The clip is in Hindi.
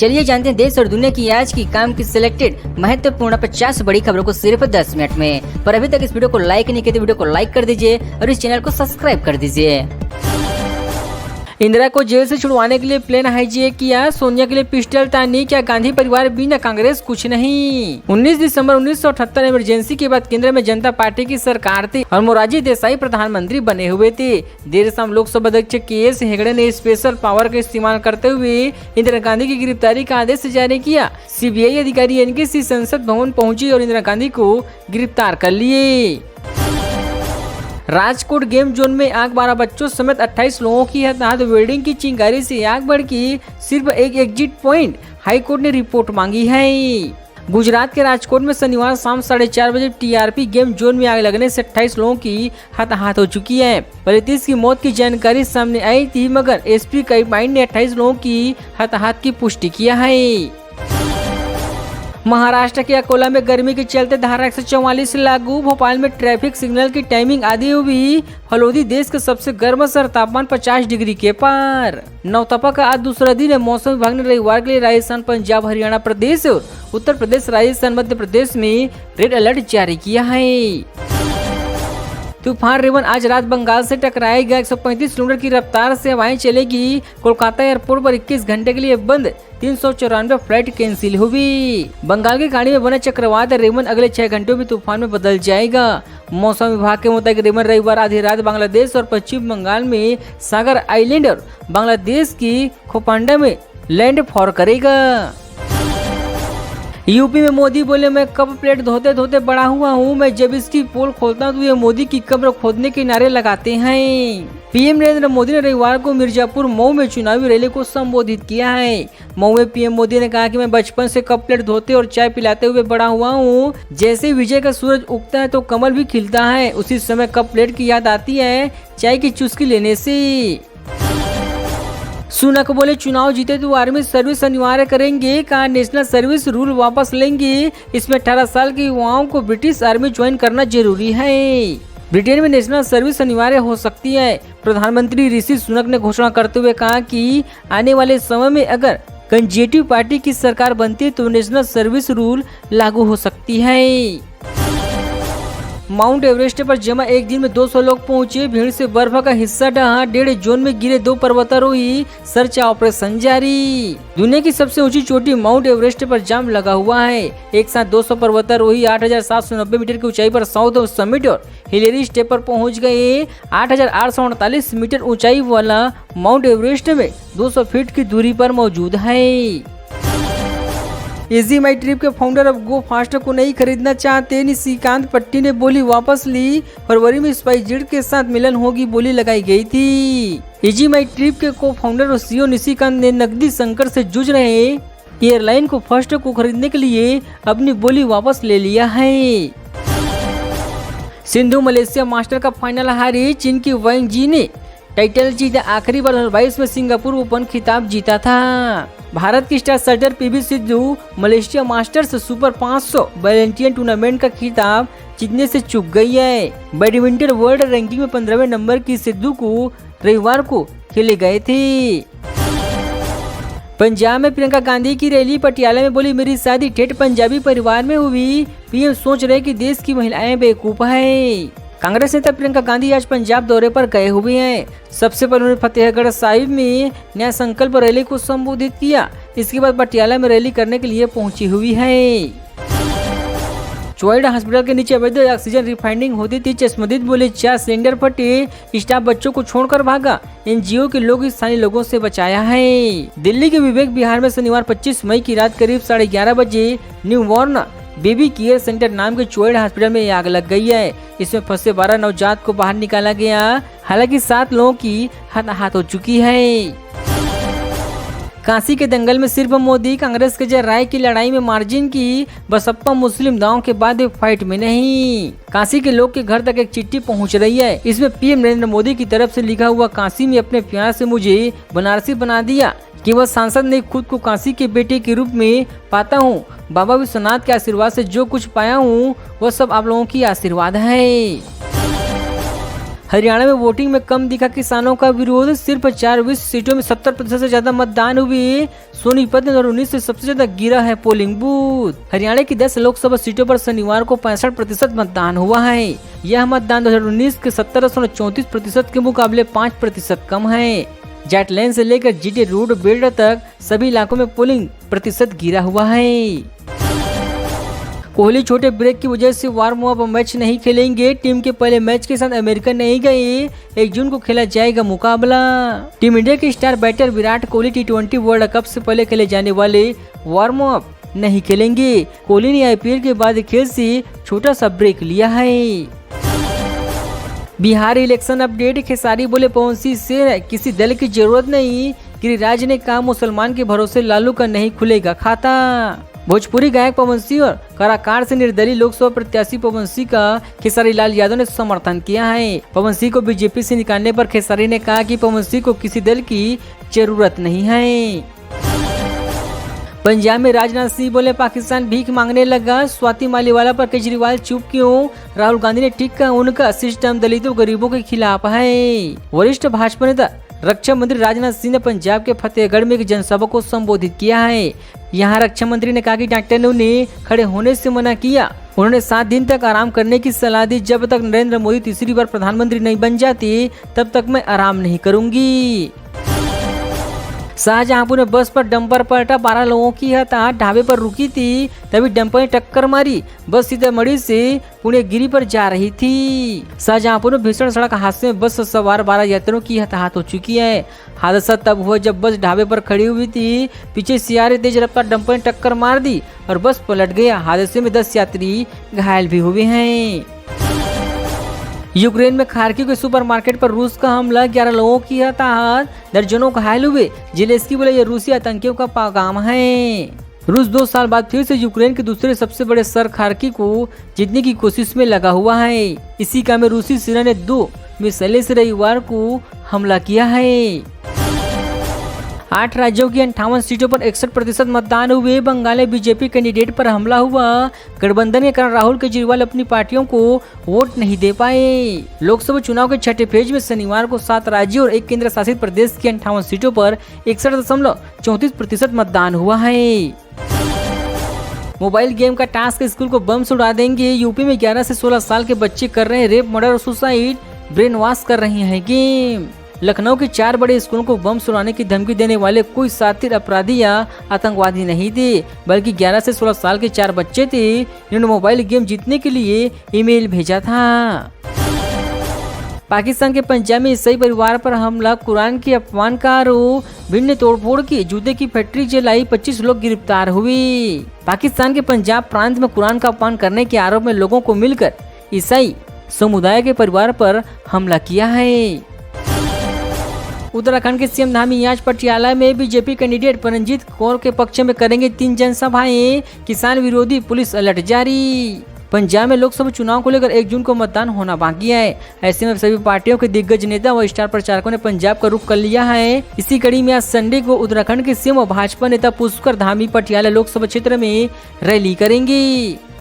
चलिए जानते हैं देश और दुनिया की आज की काम की सिलेक्टेड महत्वपूर्ण 50 बड़ी खबरों को सिर्फ 10 मिनट में। पर अभी तक इस वीडियो को लाइक नहीं किया तो वीडियो को लाइक कर दीजिए और इस चैनल को सब्सक्राइब कर दीजिए। इंदिरा को जेल से छुड़वाने के लिए प्लेन हाईजैक किया, सोनिया के लिए पिस्टल तानी, क्या गांधी परिवार बिना कांग्रेस कुछ नहीं। 19 दिसंबर 1978 इमरजेंसी के बाद केंद्र में जनता पार्टी की सरकार थी और मोरारजी देसाई प्रधानमंत्री बने हुए थे। देर शाम लोकसभा अध्यक्ष के.एस. हेगड़े ने स्पेशल पावर का इस्तेमाल करते हुए इंदिरा गांधी की गिरफ्तारी का आदेश जारी किया। सीबीआई अधिकारी एनकेसी संसद भवन पहुंची और इंदिरा गांधी को गिरफ्तार कर लिए। राजकोट गेम जोन में आग, 12 बच्चों समेत 28 लोगों की हताहत। वेल्डिंग की चिंगारी से आग भड़की, सिर्फ एक एग्जिट पॉइंट। हाईकोर्ट ने रिपोर्ट मांगी है। गुजरात के राजकोट में शनिवार शाम 4:30 बजे टीआरपी गेम जोन में आग लगने से 28 लोगों की हताहत हो चुकी है। पहले 30 की मौत की जानकारी सामने आई थी, मगर एसपी कई ने 28 लोगों की हताहत की पुष्टि किया है। महाराष्ट्र के अकोला में गर्मी के चलते धारा 144 लागू। भोपाल में ट्रैफिक सिग्नल की टाइमिंग आधी हुई। हल्द्वानी देश के सबसे गर्म शहर, तापमान 50 डिग्री के पार। नवतपा का आज दूसरा दिन है। मौसम विभाग ने रविवार के लिए राजस्थान, पंजाब, हरियाणा प्रदेश और उत्तर प्रदेश, राजस्थान, मध्य प्रदेश में रेड अलर्ट जारी किया है। तूफान रेवन आज रात बंगाल से टकराएगा। 135 किलोमीटर की रफ्तार से हवाएं चलेगी। कोलकाता एयरपोर्ट पर 21 घंटे के लिए बंद, 394 फ्लाइट कैंसिल हुई। बंगाल की खाड़ी में बना चक्रवात रेवन अगले 6 घंटों में तूफान में बदल जाएगा। मौसम विभाग के मुताबिक रेवन रविवार आधी रात बांग्लादेश और पश्चिम बंगाल में सागर आइलैंड और बांग्लादेश की खोपांडा में लैंडफॉल करेगा। यूपी में मोदी बोले, मैं कब प्लेट धोते धोते बड़ा हुआ हूँ, मैं जब इसकी पोल खोलता हूँ तो ये मोदी की कब्र खोदने के नारे लगाते हैं। पीएम नरेंद्र मोदी ने रविवार को मिर्जापुर मऊ में चुनावी रैली को संबोधित किया है। मऊ में पीएम मोदी ने कहा कि मैं बचपन से कप प्लेट धोते और चाय पिलाते हुए बड़ा हुआ हूँ। जैसे विजय का सूरज उगता है तो कमल भी खिलता है, उसी समय कप प्लेट की याद आती है चाय की चुस्की लेने से। सुनक बोले, चुनाव जीते तो आर्मी सर्विस अनिवार्य करेंगे, कहा नेशनल सर्विस रूल वापस लेंगे। इसमें 18 साल के युवाओं को ब्रिटिश आर्मी ज्वाइन करना जरूरी है। ब्रिटेन में नेशनल सर्विस अनिवार्य हो सकती है। प्रधानमंत्री ऋषि सुनक ने घोषणा करते हुए कहा कि आने वाले समय में अगर कंजर्वेटिव पार्टी की सरकार बनती है तो नेशनल सर्विस रूल लागू हो सकती है। माउंट एवरेस्ट पर जमा एक दिन में 200 लोग पहुंचे। भीड़ से बर्फ का हिस्सा ढहा। 1.5 जोन में गिरे 2 पर्वतारोही, सर्च ऑपरेशन जारी। दुनिया की सबसे ऊंची चोटी माउंट एवरेस्ट पर जाम लगा हुआ है। एक साथ 200 पर्वतारोही 8,790 मीटर की ऊंचाई पर साउथ समिट और हिलेरी स्टेप पर पहुंच गए। 8,848 मीटर ऊंचाई वाला माउंट एवरेस्ट में 200 फीट की दूरी पर मौजूद है। इजी माई ट्रिप के फाउंडर अब गो फास्ट को नहीं खरीदना चाहते। निशिकांत पट्टी ने बोली वापस ली। फरवरी में स्पाइसजेट के साथ मिलन होगी बोली लगाई गई थी। इजी माई ट्रिप के को फाउंडर और सीईओ निशिकांत ने नकदी संकट से जूझ रहे एयरलाइन को फर्स्ट को खरीदने के लिए अपनी बोली वापस ले लिया है। सिंधु मलेशिया मास्टर का फाइनल हारी। चीन की वांग जी ने टाइटल जीता। आखिरी बार 2022 में सिंगापुर ओपन खिताब जीता था। भारत की star shuttler PV Sindhu Malaysia masters super 500 badminton tournament का खिताब जीतने से चूक गई है। बैडमिंटन वर्ल्ड रैंकिंग में 15वें नंबर की सिंधु को रविवार को खेले गए थे। पंजाब में प्रियंका गांधी की रैली। पटियाला में बोली, मेरी शादी ठेठ पंजाबी परिवार में हुई। पीएम सोच रहे कि देश की महिलाएं बेवकूफ है। कांग्रेस नेता प्रियंका गांधी आज पंजाब दौरे पर गए हुए हैं। सबसे पहले उन्होंने फतेहगढ़ साहिब में न्याय संकल्प रैली को संबोधित किया। इसके बाद पटियाला में रैली करने के लिए पहुंची हुई है। चोइडा हॉस्पिटल के नीचे अवैध ऑक्सीजन रिफाइनिंग होती थी। चश्मदीद बोले, 4 सिलेंडर फटे, स्टाफ बच्चों को छोड़कर भागा। एनजीओ के लोग स्थानीय लोगों से बचाया है। दिल्ली के विवेक विहार में शनिवार 25 मई की रात करीब 11:30 बजे न्यूबॉर्न बेबी केयर सेंटर नाम के चोइडा हॉस्पिटल में आग लग गई है। इसमें फंसे 12 नवजात को बाहर निकाला गया। हालांकि 7 लोगों की हताहत हो चुकी है। काशी के दंगल में सिर्फ मोदी, कांग्रेस के जय राय की लड़ाई में मार्जिन की। बसपा मुस्लिम दावों के बाद फाइट में नहीं। काशी के लोग के घर तक एक चिट्ठी पहुंच रही है। इसमें पीएम नरेंद्र मोदी की तरफ से लिखा हुआ, काशी में अपने प्यार से मुझे बनारसी बना दिया। केवल सांसद नहीं, खुद को काशी के बेटे के रूप में पाता हूँ। बाबा विश्वनाथ के आशीर्वाद से जो कुछ पाया हूँ वह सब आप लोगों की आशीर्वाद है। हरियाणा में वोटिंग में कम दिखा किसानों का विरोध, सिर्फ 4 सीटों में 70% से ज्यादा मतदान हुए। सोनीपत में 2019 से सबसे ज्यादा गिरा है पोलिंग बूथ। हरियाणा की 10 लोकसभा सीटों पर शनिवार को 65% मतदान हुआ है। यह मतदान 2019 के 1734% के मुकाबले 5% कम है। जेट लेन से लेकर जीटी रोड बिल्डर तक सभी इलाकों में पोलिंग प्रतिशत गिरा हुआ है। कोहली छोटे ब्रेक की वजह से वार्म अप मैच नहीं खेलेंगे। टीम के पहले मैच के साथ अमेरिका नहीं गए। 1 जून को खेला जाएगा मुकाबला। टीम इंडिया के star batter Virat Kohli T20 world cup से पहले खेले जाने वाले वार्म अप नहीं खेलेंगे। कोहली ने IPL के बाद खेल से छोटा सा ब्रेक लिया है। बिहार इलेक्शन अपडेट, खेसारी बोले पवन सिंह से किसी दल की जरूरत नहीं। गिरिराज ने कहा मुसलमान के भरोसे लालू का नहीं खुलेगा खाता। भोजपुरी गायक पवन सिंह और काराकाट से निर्दलीय लोकसभा प्रत्याशी पवन सिंह का खेसारी लाल यादव ने समर्थन किया है। पवन सिंह को बीजेपी से निकालने पर खेसारी ने कहा कि पवन सिंह को किसी दल की जरूरत नहीं है। पंजाब में राजनाथ सिंह बोले पाकिस्तान भीख मांगने लगा। स्वाति मालीवाला पर केजरीवाल चुप क्यों? राहुल गांधी ने ठीक कहा उनका सिस्टम दलितों गरीबों के खिलाफ है। वरिष्ठ भाजपा नेता रक्षा मंत्री राजनाथ सिंह ने पंजाब के फतेहगढ़ में एक जनसभा को संबोधित किया है। यहाँ रक्षा मंत्री ने कहा कि डॉक्टर ने उन्हें खड़े होने से मना किया। उन्होंने 7 दिन तक आराम करने की सलाह दी। जब तक नरेंद्र मोदी तीसरी बार प्रधानमंत्री नहीं बन जाते तब तक मैं आराम नहीं करूंगी। शाहजहांपुर में बस पर डंपर पलटा, 12 लोगों की हताहत। ढाबे पर रुकी थी तभी डंपर ने टक्कर मारी। बस सीतामढ़ी से पुणेगिरी पर जा रही थी। शाहजहांपुर में भीषण सड़क हादसे में बस सवार 12 यात्रियों की हताहत हो चुकी है। हादसा तब हुआ जब बस ढाबे पर खड़ी हुई थी। पीछे से आ रही तेज रफ्तार डंपर ने टक्कर मार दी और बस पलट गया। हादसे में 10 यात्री घायल भी हुए हैं। यूक्रेन में खार्किव के सुपरमार्केट पर रूस का हमला, 11 लोगों की हताहत, दर्जनों घायल हुए। जेलेंस्की बोले ये रूसी आतंकियों का पैगाम है। रूस 2 साल बाद फिर से यूक्रेन के दूसरे सबसे बड़े शहर खार्किव को जीतने की कोशिश में लगा हुआ है। इसी क्रम में रूसी सेना ने 2 मिसाइलों से रविवार को हमला किया है। 8 राज्यों की 58 सीटों पर 61% मतदान हुए। बंगाल में बीजेपी कैंडिडेट पर हमला हुआ। गठबंधन के कारण राहुल केजरीवाल अपनी पार्टियों को वोट नहीं दे पाए। लोकसभा चुनाव के छठे फेज में शनिवार को 7 राज्यों और 1 केंद्र शासित प्रदेश की 58 सीटों पर 61.34% मतदान हुआ है। मोबाइल गेम का टास्क स्कूल को बम से उड़ा देंगे। यूपी में 11 से 16 साल के बच्चे कर रहे हैं रेप, मर्डर और सुसाइड। ब्रेन वॉश कर रहे हैं गेम। लखनऊ के 4 बड़े स्कूलों को बम सुनाने की धमकी देने वाले कोई शातिर अपराधी या आतंकवादी नहीं थे, बल्कि 11 से 16 साल के 4 बच्चे थे। इन्होंने मोबाइल गेम जीतने के लिए ईमेल भेजा था। पाकिस्तान के पंजाब में ईसाई परिवार पर हमला, कुरान के अपमान का आरोप, भिन्न तोड़फोड़ की, जूते की फैक्ट्री जलाई, 25 लोग गिरफ्तार हुए। पाकिस्तान के पंजाब प्रांत में कुरान का अपमान करने के आरोप में लोगों को मिलकर ईसाई समुदाय के परिवार पर हमला किया है। उत्तराखंड के सीएम धामी आज पटियाला में बीजेपी कैंडिडेट परमजीत कौर के पक्ष में करेंगे 3 जनसभाएं। किसान विरोधी पुलिस अलर्ट जारी। पंजाब में लोकसभा चुनाव को लेकर 1 जून को मतदान होना बाकी है। ऐसे में सभी पार्टियों के दिग्गज नेता व स्टार प्रचारकों ने पंजाब का रुख कर लिया है। इसी कड़ी में आज संडे को उत्तराखंड के सीएम और भाजपा नेता पुष्कर धामी पटियाला लोकसभा क्षेत्र में रैली करेंगे।